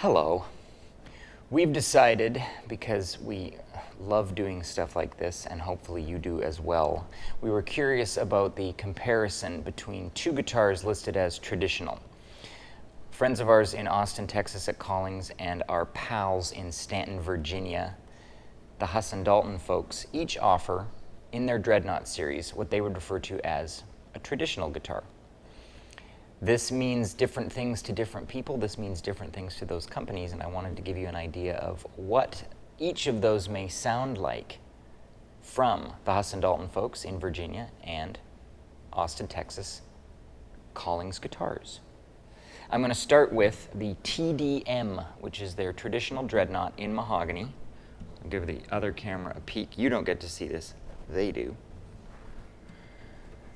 Hello. We've decided, because we love doing stuff like this, and hopefully you do as well, we were curious about the comparison between two guitars listed as traditional. Friends of ours in Austin, Texas at Collings, and our pals in Stanton, Virginia, the Huss Dalton folks, each offer, in their Dreadnought series, what they would refer to as a traditional guitar. This means different things to different people. This means different things to those companies, and I wanted to give you an idea of what each of those may sound like from the Huss Dalton folks in Virginia and Austin, Texas, Collings guitars. I'm going to start with the TD-M, which is their traditional Dreadnought in mahogany. I'll give the other camera a peek. You don't get to see this. They do.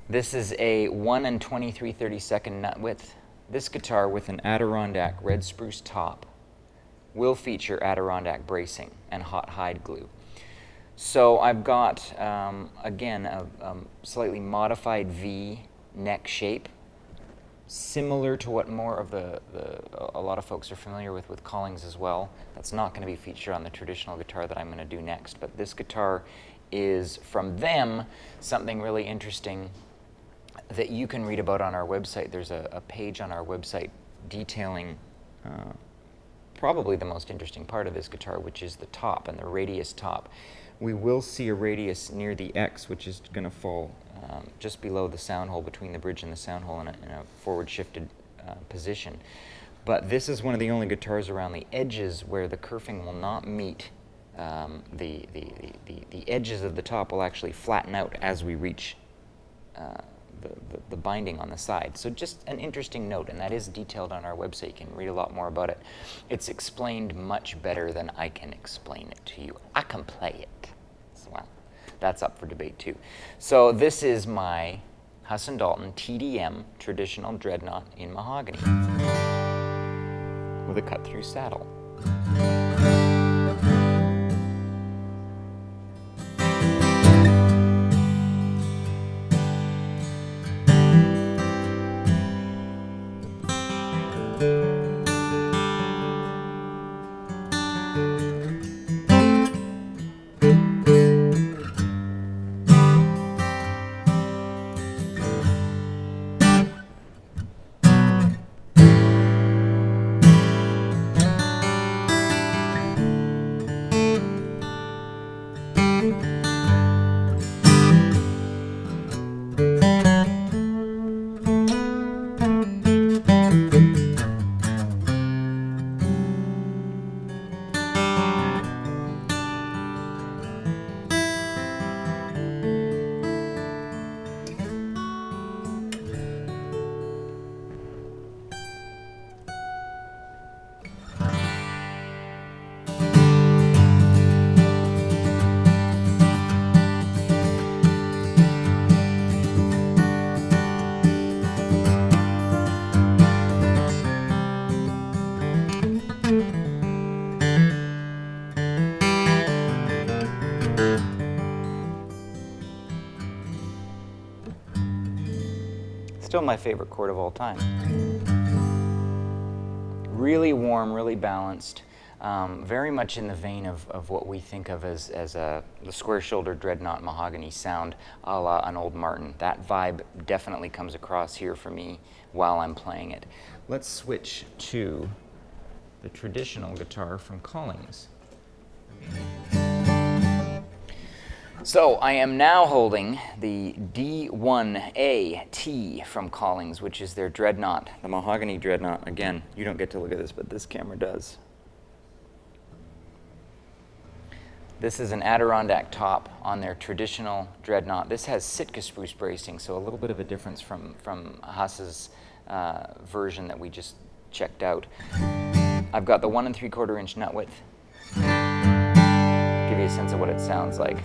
This is a 1 23/32 nut width. This guitar with an Adirondack red spruce top will feature Adirondack bracing and hot hide glue. So I've got, again, a slightly modified V neck shape, similar to what more of a lot of folks are familiar with Collings as well. That's not going to be featured on the traditional guitar that I'm going to do next, but this guitar is, from them, something really interesting that you can read about on our website. There's a page on our website detailing probably the most interesting part of this guitar, which is the top and the radius top. We will see a radius near the X, which is going to fall just below the sound hole, between the bridge and the sound hole, in a forward shifted position. But this is one of the only guitars around the edges where the kerfing will not meet. The edges of the top will actually flatten out as we reach the binding on the side. So just an interesting note, and that is detailed on our website. You can read a lot more about it. It's explained much better than I can explain it to you. I can play it. So, well, that's up for debate too. So this is my Huss Dalton TD-M traditional Dreadnought in mahogany with a cut-through saddle. Still my favorite chord of all time. Really warm, really balanced, very much in the vein of what we think of as the square-shouldered Dreadnought mahogany sound, a la an old Martin. That vibe definitely comes across here for me while I'm playing it. Let's switch to the traditional guitar from Collings. So I am now holding the D1A T from Collings, which is their Dreadnought, the mahogany Dreadnought. Again, you don't get to look at this, but this camera does. This is an Adirondack top on their traditional Dreadnought. This has Sitka spruce bracing, so a little bit of a difference from Huss's version that we just checked out. I've got the 1 3/4 inch nut width. Give you a sense of what it sounds like.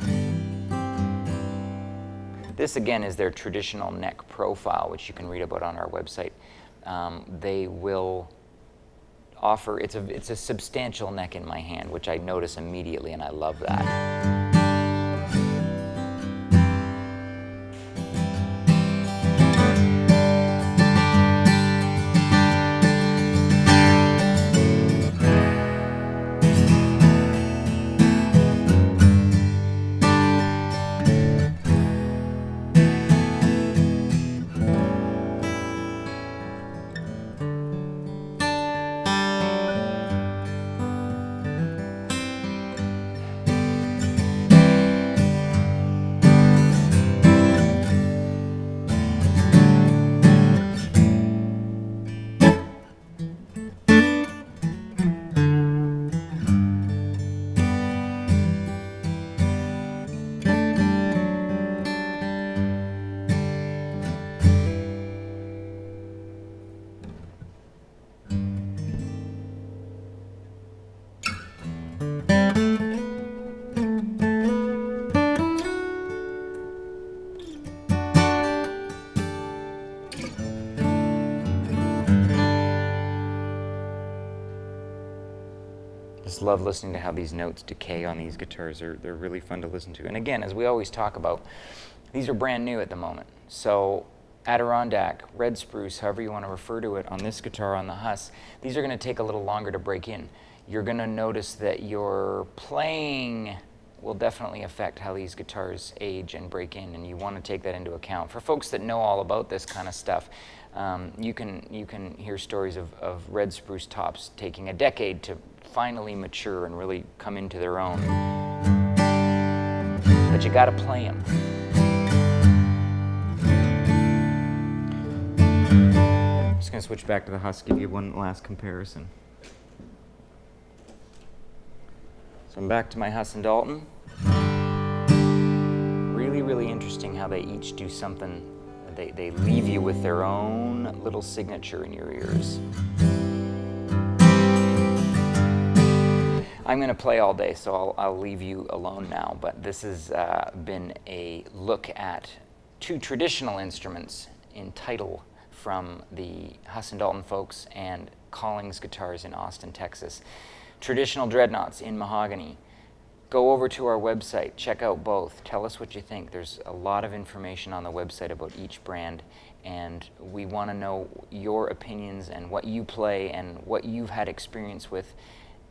This again is their traditional neck profile, which you can read about on our website. They will offer, it's a substantial neck in my hand, which I notice immediately, and I love that. Just love listening to how these notes decay on these guitars. They're really fun to listen to. And again, as we always talk about, these are brand new at the moment. So Adirondack, red spruce, however you want to refer to it, on this guitar on the Huss, these are going to take a little longer to break in. You're going to notice that your playing will definitely affect how these guitars age and break in, and you want to take that into account. For folks that know all about this kind of stuff, you can hear stories of red spruce tops taking a decade to finally mature and really come into their own. But you got to play them. I'm just going to switch back to the Huss, give you one last comparison. So I'm back to my Huss and Dalton. Really, really interesting how they each do something. They leave you with their own little signature in your ears. I'm going to play all day, so I'll leave you alone now. But this has been a look at two traditional instruments in title from the Huss and Dalton folks and Collings guitars in Austin, Texas. Traditional dreadnoughts in mahogany. Go over to our website, check out both, tell us what you think. There's a lot of information on the website about each brand, and we want to know your opinions and what you play and what you've had experience with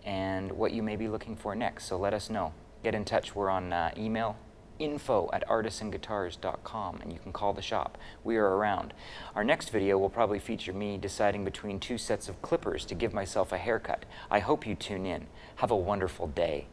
and what you may be looking for next. So let us know. Get in touch. We're on email, info@artisanguitars.com, and you can call the shop. We are around. Our next video will probably feature me deciding between two sets of clippers to give myself a haircut. I hope you tune in. Have a wonderful day.